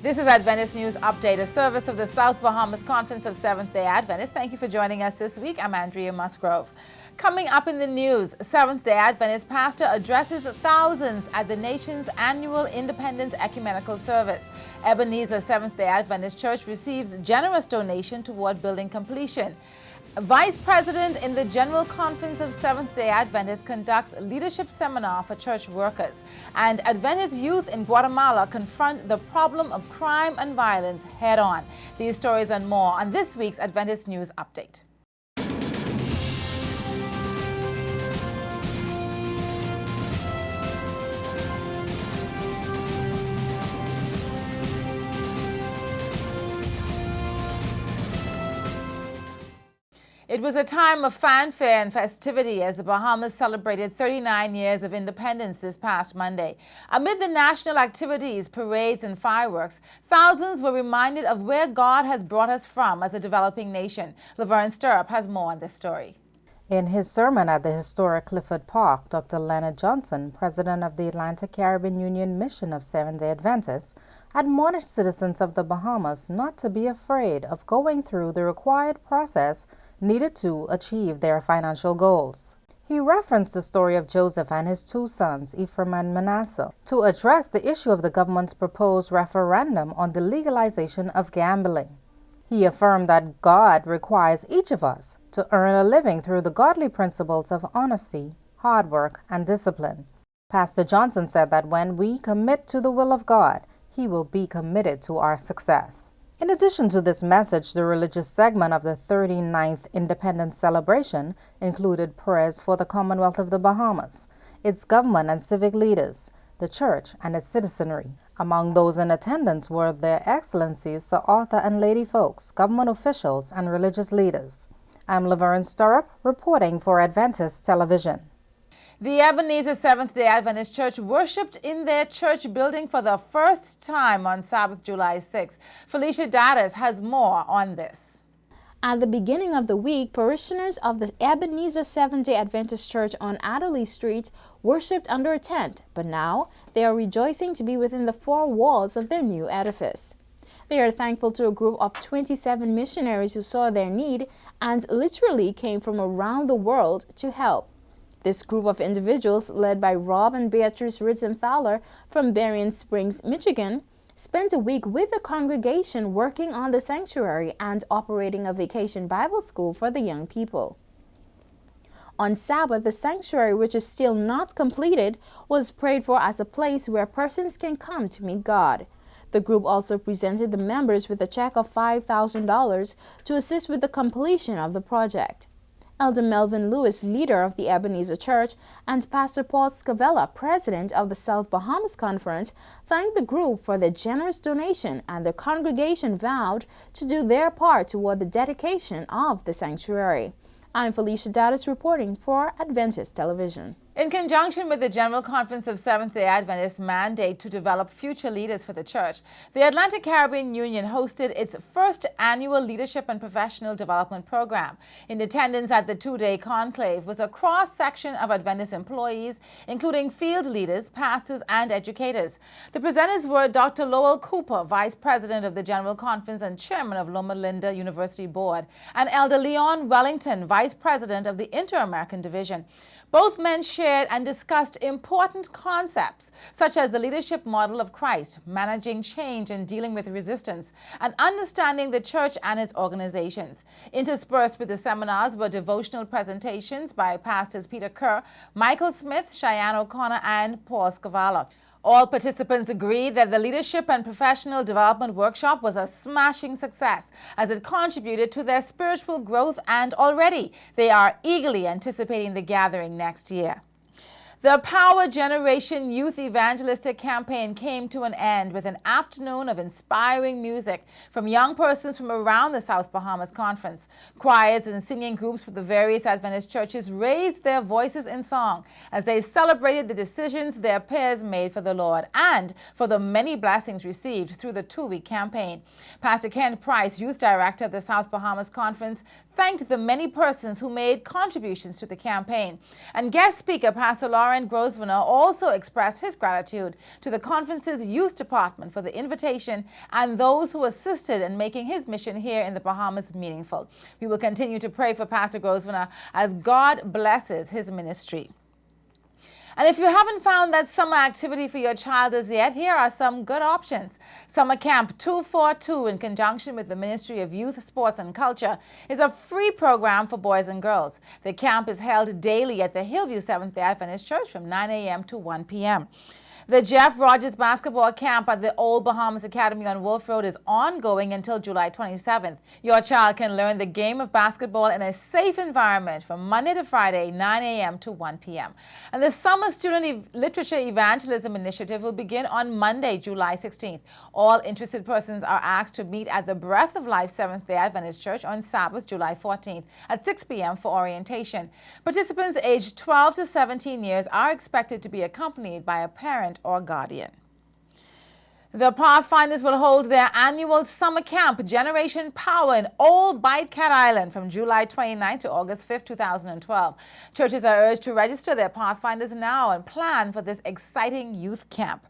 This is Adventist News Update, a service of the South Bahamas Conference of Seventh-day Adventists. Thank you for joining us this week. I'm Andrea Musgrove. Coming up in the news, Seventh-day Adventist pastor addresses thousands at the nation's annual Independence Ecumenical Service. Ebenezer Seventh-day Adventist Church receives generous donation toward building completion. Vice President in the General Conference of Seventh-day Adventists conducts leadership seminar for church workers. And Adventist youth in Guatemala confront the problem of crime and violence head-on. These stories and more on this week's Adventist News Update. It was a time of fanfare and festivity as the Bahamas celebrated 39 years of independence this past Monday. Amid the national activities, parades, and fireworks, thousands were reminded of where God has brought us from as a developing nation. Laverne Stirrup has more on this story. In his sermon at the historic Clifford Park, Dr. Leonard Johnson, president of the Atlantic Caribbean Union Mission of Seventh-day Adventists, admonished citizens of the Bahamas not to be afraid of going through the required process needed to achieve their financial goals. He referenced the story of Joseph and his two sons, Ephraim and Manasseh, to address the issue of the government's proposed referendum on the legalization of gambling. He affirmed that God requires each of us to earn a living through the godly principles of honesty, hard work, and discipline. Pastor Johnson said that when we commit to the will of God, He will be committed to our success. In addition to this message, the religious segment of the 39th Independence Celebration included prayers for the Commonwealth of the Bahamas, its government and civic leaders, the church, and its citizenry. Among those in attendance were Their Excellencies Sir Arthur and Lady Folks, government officials, and religious leaders. I'm Laverne Stirrup, reporting for Adventist Television. The Ebenezer Seventh-day Adventist Church worshipped in their church building for the first time on Sabbath, July 6. Felicia Daddis has more on this. At the beginning of the week, parishioners of the Ebenezer Seventh-day Adventist Church on Adderley Street worshipped under a tent, but now they are rejoicing to be within the four walls of their new edifice. They are thankful to a group of 27 missionaries who saw their need and literally came from around the world to help. This group of individuals, led by Rob and Beatrice Ritzenthaler from Berrien Springs, Michigan, spent a week with the congregation working on the sanctuary and operating a vacation Bible school for the young people. On Sabbath, the sanctuary, which is still not completed, was prayed for as a place where persons can come to meet God. The group also presented the members with a check of $5,000 to assist with the completion of the project. Elder Melvin Lewis, leader of the Ebenezer Church, and Pastor Paul Scavella, president of the South Bahamas Conference, thanked the group for their generous donation, and the congregation vowed to do their part toward the dedication of the sanctuary. I'm Felicia Daddis reporting for Adventist Television. In conjunction with the General Conference of Seventh-day Adventists' mandate to develop future leaders for the church, the Atlantic Caribbean Union hosted its first annual Leadership and Professional Development Program. In attendance at the two-day conclave was a cross-section of Adventist employees, including field leaders, pastors, and educators. The presenters were Dr. Lowell Cooper, Vice President of the General Conference and Chairman of Loma Linda University Board, and Elder Leon Wellington, Vice President of the Inter-American Division. Both men shared and discussed important concepts such as the leadership model of Christ, managing change and dealing with resistance, and understanding the church and its organizations. Interspersed with the seminars were devotional presentations by Pastors Peter Kerr, Michael Smith, Cheyenne O'Connor, and Paul Scavella. All participants agreed that the Leadership and Professional Development Workshop was a smashing success as it contributed to their spiritual growth, and already they are eagerly anticipating the gathering next year. The Power Generation Youth Evangelistic Campaign came to an end with an afternoon of inspiring music from young persons from around the South Bahamas Conference. Choirs and singing groups from the various Adventist churches raised their voices in song as they celebrated the decisions their peers made for the Lord and for the many blessings received through the two-week campaign. Pastor Kent Price, Youth Director of the South Bahamas Conference, thanked the many persons who made contributions to the campaign. And guest speaker Pastor Lawrence Laurent Grosvenor also expressed his gratitude to the conference's youth department for the invitation and those who assisted in making his mission here in the Bahamas meaningful. We will continue to pray for Pastor Grosvenor as God blesses his ministry. And if you haven't found that summer activity for your child as yet, here are some good options. Summer Camp 242, in conjunction with the Ministry of Youth, Sports and Culture, is a free program for boys and girls. The camp is held daily at the Hillview Seventh-day Adventist Church from 9 a.m. to 1 p.m. The Jeff Rogers Basketball Camp at the Old Bahamas Academy on Wolf Road is ongoing until July 27th. Your child can learn the game of basketball in a safe environment from Monday to Friday, 9 a.m. to 1 p.m. And the Summer Student Literature Evangelism Initiative will begin on Monday, July 16th. All interested persons are asked to meet at the Breath of Life Seventh-day Adventist Church on Sabbath, July 14th at 6 p.m. for orientation. Participants aged 12 to 17 years are expected to be accompanied by a parent or guardian. The Pathfinders will hold their annual summer camp, Generation Power, in Old Bite Cat Island from July 29 to August 5, 2012. Churches are urged to register their Pathfinders now and plan for this exciting youth camp.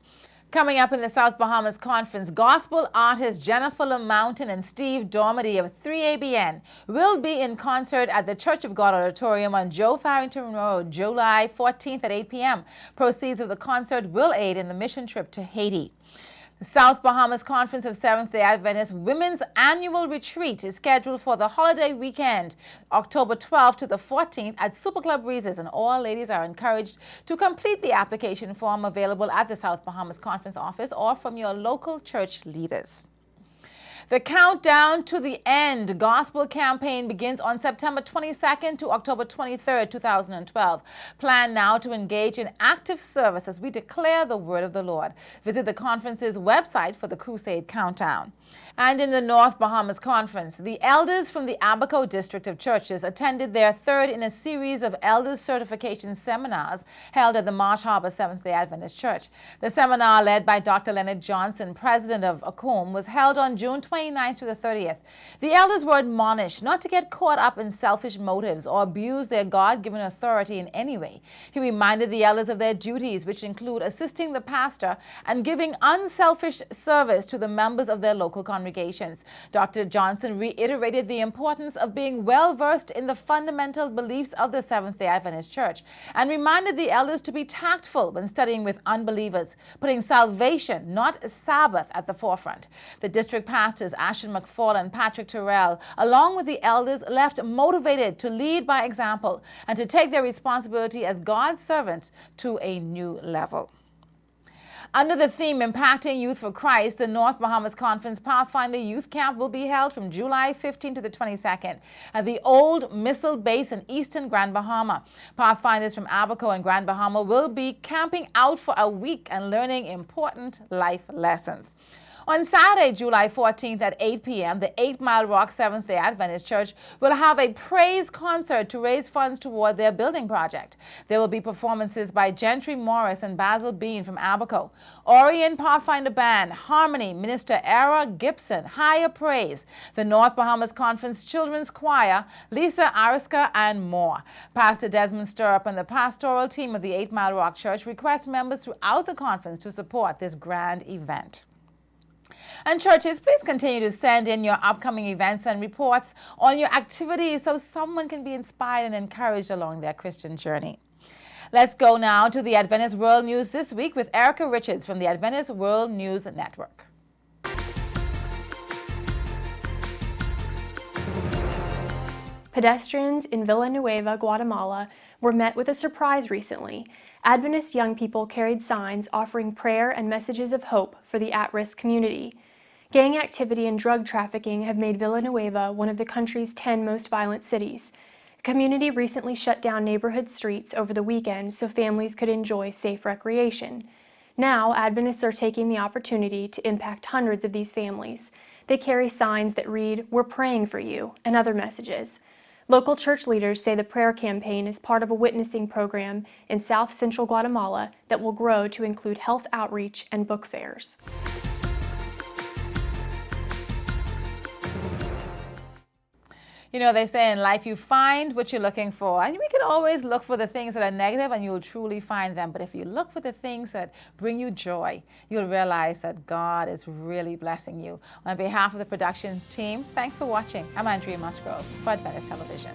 Coming up in the South Bahamas Conference, gospel artists Jennifer Lamountain and Steve Dormady of 3ABN will be in concert at the Church of God Auditorium on Joe Farrington Road, July 14th at 8 p.m. Proceeds of the concert will aid in the mission trip to Haiti. The South Bahamas Conference of Seventh-day Adventist Women's Annual Retreat is scheduled for the holiday weekend, October 12th to the 14th at Super Club Breezes, and all ladies are encouraged to complete the application form available at the South Bahamas Conference office or from your local church leaders. The Countdown to the End gospel campaign begins on September 22nd to October 23rd, 2012. Plan now to engage in active service as we declare the word of the Lord. Visit the conference's website for the Crusade Countdown. And in the North Bahamas Conference, the elders from the Abaco District of Churches attended their third in a series of elders certification seminars held at the Marsh Harbor Seventh-day Adventist Church. The seminar, led by Dr. Leonard Johnson, president of ACOM, was held on June 29th to the 30th. The elders were admonished not to get caught up in selfish motives or abuse their God-given authority in any way. He reminded the elders of their duties, which include assisting the pastor and giving unselfish service to the members of their local congregations. Dr. Johnson reiterated the importance of being well-versed in the fundamental beliefs of the Seventh-day Adventist Church and reminded the elders to be tactful when studying with unbelievers, putting salvation, not Sabbath, at the forefront. The district pastors, Ashton McFall and Patrick Terrell, along with the elders, left motivated to lead by example and to take their responsibility as God's servants to a new level. Under the theme Impacting Youth for Christ, the North Bahamas Conference Pathfinder Youth Camp will be held from July 15 to the 22nd at the Old Missile Base in eastern Grand Bahama. Pathfinders from Abaco and Grand Bahama will be camping out for a week and learning important life lessons. On Saturday, July 14th at 8 p.m., the 8 Mile Rock Seventh-day Adventist Church will have a praise concert to raise funds toward their building project. There will be performances by Gentry Morris and Basil Bean from Abaco, Orion Pathfinder Band, Harmony, Minister Era Gibson, Higher Praise, the North Bahamas Conference Children's Choir, Lisa Ariska, and more. Pastor Desmond Stirrup and the pastoral team of the 8 Mile Rock Church request members throughout the conference to support this grand event. And churches, please continue to send in your upcoming events and reports on your activities so someone can be inspired and encouraged along their Christian journey. Let's go now to the Adventist World News this week with Erica Richards from the Adventist World News Network. Pedestrians in Villanueva, Guatemala, were met with a surprise recently. Adventist young people carried signs offering prayer and messages of hope for the at-risk community. Gang activity and drug trafficking have made Villanueva one of the country's 10 most violent cities. The community recently shut down neighborhood streets over the weekend so families could enjoy safe recreation. Now, Adventists are taking the opportunity to impact hundreds of these families. They carry signs that read, "We're praying for you," and other messages. Local church leaders say the prayer campaign is part of a witnessing program in South Central Guatemala that will grow to include health outreach and book fairs. You know, they say in life you find what you're looking for, and we can always look for the things that are negative and you'll truly find them. But if you look for the things that bring you joy, you'll realize that God is really blessing you. On behalf of the production team, thanks for watching. I'm Andrea Musgrove for Adventist Television.